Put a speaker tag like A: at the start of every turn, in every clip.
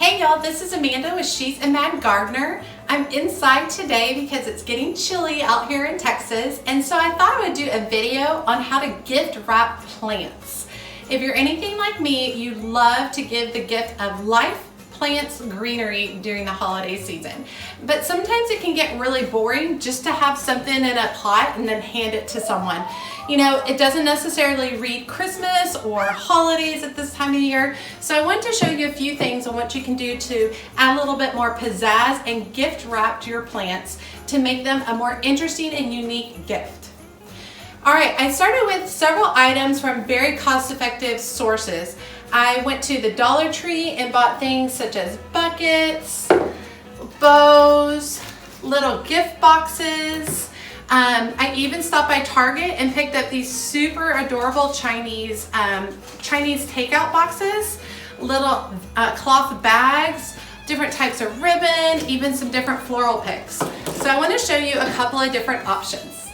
A: Hey y'all, this is Amanda with She's a Mad Gardener. I'm inside today because it's getting chilly out here in Texas, and so I thought I would do a video on how to gift wrap plants. If you're anything like me, you love to give the gift of life, plants, greenery during the holiday season. But sometimes it can get really boring just to have something in a pot and then hand it to someone. You know, it doesn't necessarily read Christmas or holidays at this time of year. So I want to show you a few things on what you can do to add a little bit more pizzazz and gift wrap to your plants to make them a more interesting and unique gift. All right, I started with several items from very cost-effective sources. I went to the Dollar Tree and bought things such as buckets, bows, little gift boxes. I even stopped by Target and picked up these super adorable Chinese takeout boxes, little cloth bags, different types of ribbon, even some different floral picks. So I want to show you a couple of different options.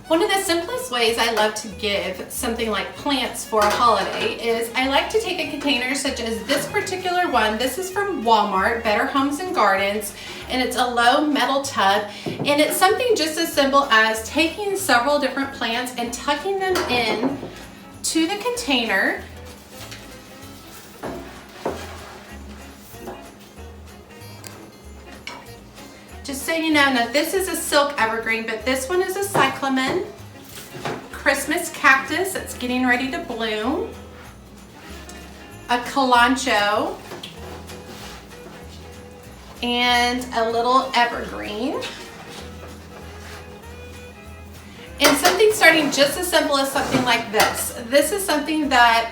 A: One of the simplest ways I love to give something like plants for a holiday is I like to take a container such as this particular one. This is from Walmart, Better Homes and Gardens, and it's a low metal tub. And it's something just as simple as taking several different plants and tucking them in to the container. Just so you know, now this is a silk evergreen, but this one is a cyclamen, Christmas cactus that's getting ready to bloom, a kalanchoe, and a little evergreen. And something starting just as simple as something like this. This is something that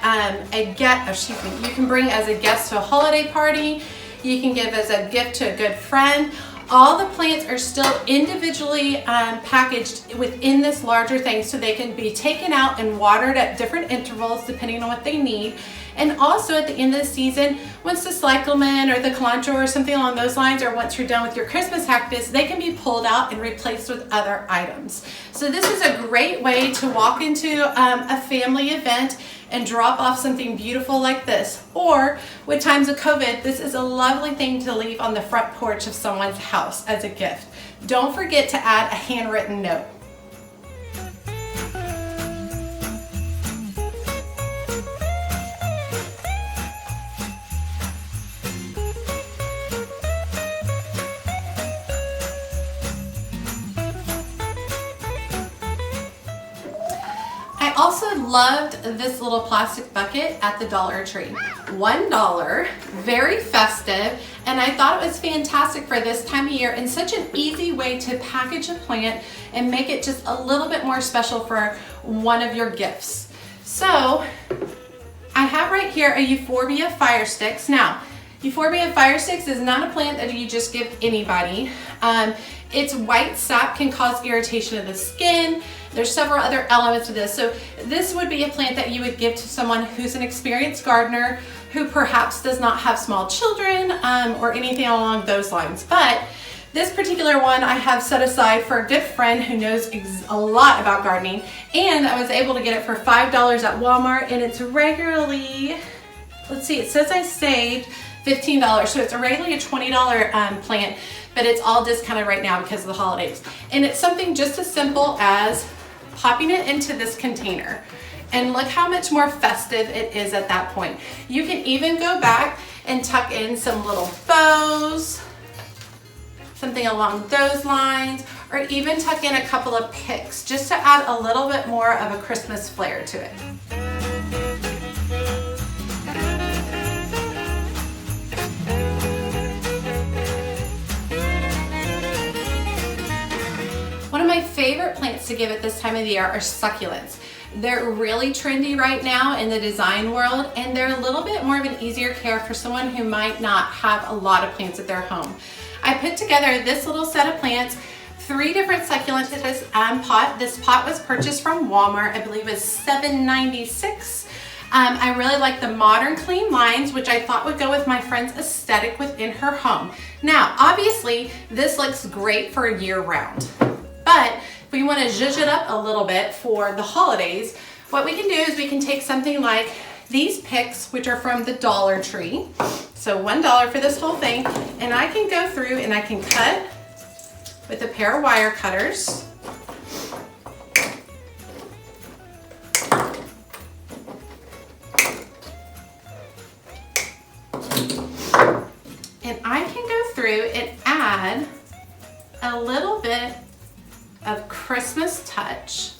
A: you can bring as a guest to a holiday party. You can give as a gift to a good friend. All the plants are still individually packaged within this larger thing so they can be taken out and watered at different intervals depending on what they need. And also at the end of the season, once the cyclamen or the kalanchoe or something along those lines, or once you're done with your Christmas cactus, they can be pulled out and replaced with other items. So this is a great way to walk into a family event and drop off something beautiful like this. Or with times of COVID, this is a lovely thing to leave on the front porch of someone's house as a gift. Don't forget to add a handwritten note. I also loved this little plastic bucket at the Dollar Tree. $1, very festive, and I thought it was fantastic for this time of year and such an easy way to package a plant and make it just a little bit more special for one of your gifts. So I have right here a Euphorbia fire sticks. Now, Euphorbia fire sticks is not a plant that you just give anybody. Its white sap can cause irritation of the skin. There's several other elements to this. So this would be a plant that you would give to someone who's an experienced gardener who perhaps does not have small children or anything along those lines. But this particular one I have set aside for a good friend who knows a lot about gardening, and I was able to get it for $5 at Walmart, and it's regularly, let's see, it says I saved $15, so it's regularly a $20 plant, but it's all discounted right now because of the holidays. And it's something just as simple as popping it into this container. And look how much more festive it is at that point. You can even go back and tuck in some little bows, something along those lines, or even tuck in a couple of picks just to add a little bit more of a Christmas flair to it. One of my favorite plants to give at this time of the year are succulents. They're really trendy right now in the design world, and they're a little bit more of an easier care for someone who might not have a lot of plants at their home. I put together this little set of plants, 3 different succulents in this pot. This pot was purchased from Walmart. I believe it was $7.96. I really like the modern clean lines, which I thought would go with my friend's aesthetic within her home. Now, obviously, this looks great for year round. But if we want to zhuzh it up a little bit for the holidays, what we can do is we can take something like these picks, which are from the Dollar Tree. So $1 for this whole thing. And I can go through and I can cut with a pair of wire cutters. And I can go through and add a little bit of Christmas touch.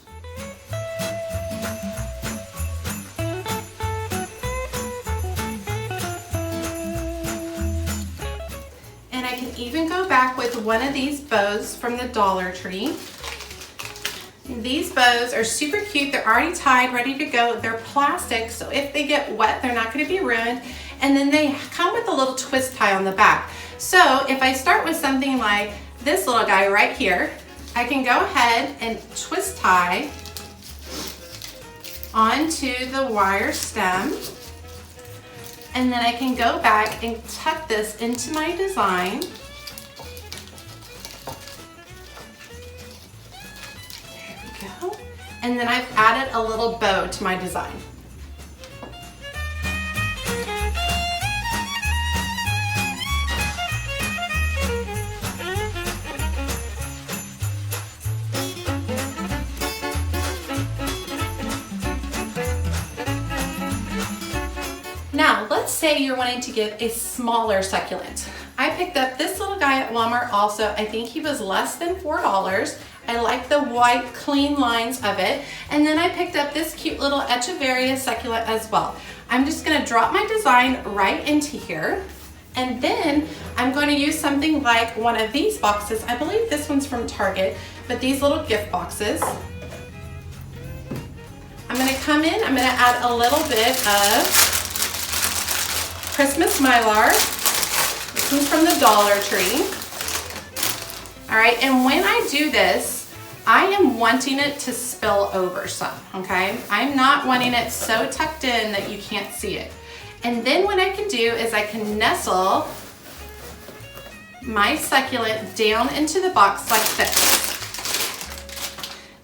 A: And I can even go back with one of these bows from the Dollar Tree. These bows are super cute. They're already tied, ready to go. They're plastic, so if they get wet, they're not going to be ruined. And then they come with a little twist tie on the back. So if I start with something like this little guy right here, I can go ahead and twist tie onto the wire stem. And then I can go back and tuck this into my design. There we go. And then I've added a little bow to my design. Now, let's say you're wanting to give a smaller succulent. I picked up this little guy at Walmart also. I think he was less than $4. I like the white, clean lines of it. And then I picked up this cute little Echeveria succulent as well. I'm just gonna drop my design right into here. And then I'm going to use something like one of these boxes. I believe this one's from Target, but these little gift boxes. I'm gonna come in, I'm gonna add a little bit of Christmas Mylar. This one's from the Dollar Tree. All right, and when I do this, I am wanting it to spill over some, okay? I'm not wanting it so tucked in that you can't see it. And then what I can do is I can nestle my succulent down into the box like this.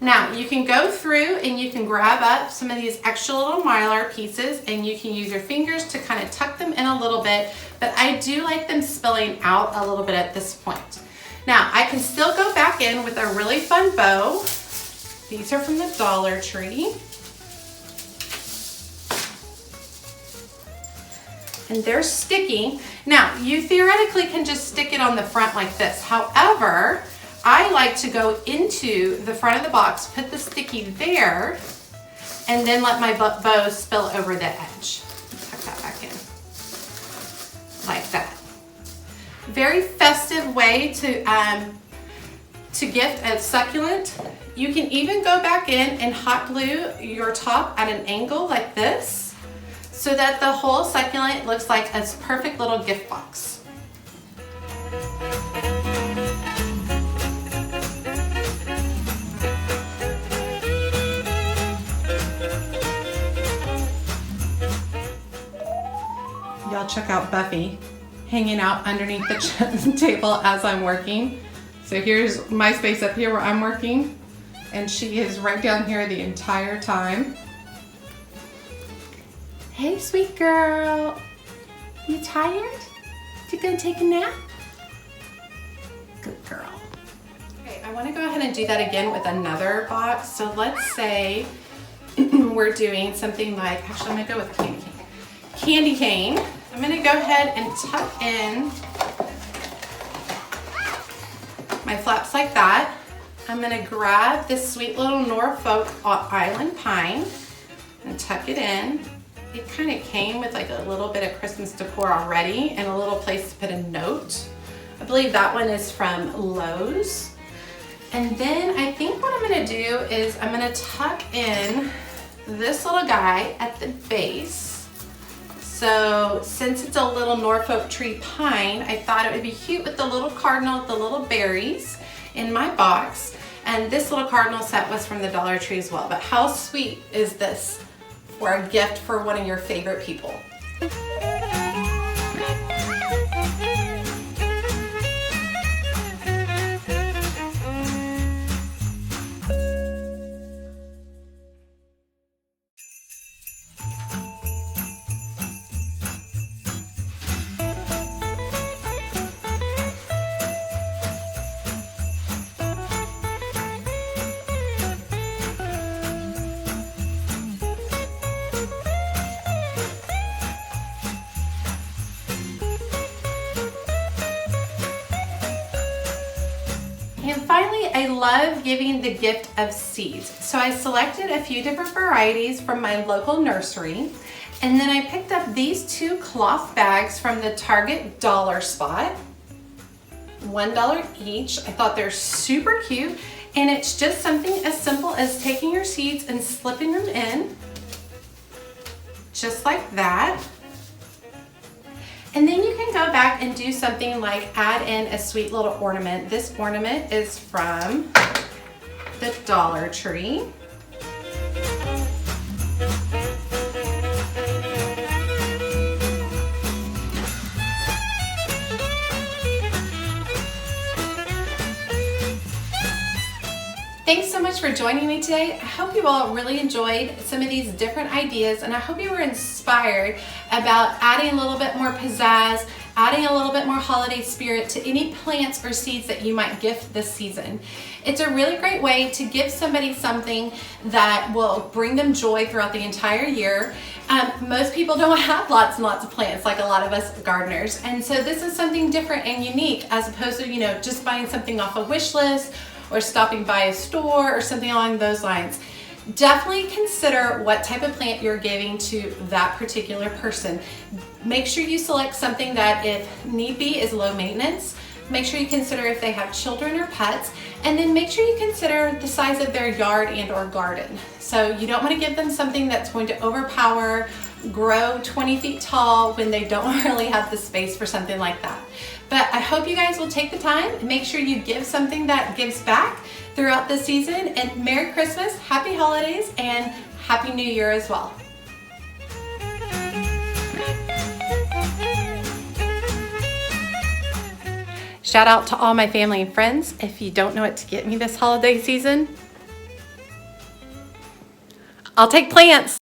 A: Now, you can go through and you can grab up some of these extra little Mylar pieces and you can use your fingers to kind of tuck them in a little bit, but I do like them spilling out a little bit at this point. Now, I can still go back in with a really fun bow. These are from the Dollar Tree. And they're sticky. Now, you theoretically can just stick it on the front like this. However, I like to go into the front of the box, put the sticky there, and then let my bow spill over the edge. Tuck that back in, like that. Very festive way to gift a succulent. You can even go back in and hot glue your top at an angle like this, so that the whole succulent looks like a perfect little gift box. Y'all check out Buffy hanging out underneath the table as I'm working. So here's my space up here where I'm working, and she is right down here the entire time. Hey, sweet girl. You tired? You gonna take a nap? Good girl. Okay, I wanna go ahead and do that again with another box. So let's say we're doing something like, actually I'm gonna go with a candy cane. Candy cane. I'm gonna go ahead and tuck in my flaps like that. I'm gonna grab this sweet little Norfolk Island pine and tuck it in. It kind of came with like a little bit of Christmas decor already and a little place to put a note. I believe that one is from Lowe's. And then I think what I'm gonna do is I'm gonna tuck in this little guy at the base. So since it's a little Norfolk tree pine, I thought it would be cute with the little cardinal with the little berries in my box. And this little cardinal set was from the Dollar Tree as well. But how sweet is this for a gift for one of your favorite people? I love giving the gift of seeds. So I selected a few different varieties from my local nursery. And then I picked up these 2 cloth bags from the Target dollar spot. $1 each. I thought they're super cute. And it's just something as simple as taking your seeds and slipping them in. Just like that. And then you can go back and do something like add in a sweet little ornament. This ornament is from the Dollar Tree. Thanks so much for joining me today. I hope you all really enjoyed some of these different ideas, and I hope you were inspired about adding a little bit more pizzazz, adding a little bit more holiday spirit to any plants or seeds that you might gift this season. It's a really great way to give somebody something that will bring them joy throughout the entire year. Most people don't have lots and lots of plants like a lot of us gardeners, and so this is something different and unique as opposed to, just buying something off a wish list or stopping by a store or something along those lines. Definitely consider what type of plant you're giving to that particular person. Make sure you select something that, if need be, is low maintenance. Make sure you consider if they have children or pets, and then make sure you consider the size of their yard and or garden. So you don't want to give them something that's going to overpower, grow 20 feet tall when they don't really have the space for something like that. But I hope you guys will take the time and make sure you give something that gives back throughout the season. And Merry Christmas, Happy Holidays, and Happy New Year as well. Shout out to all my family and friends. If you don't know what to get me this holiday season, I'll take plants.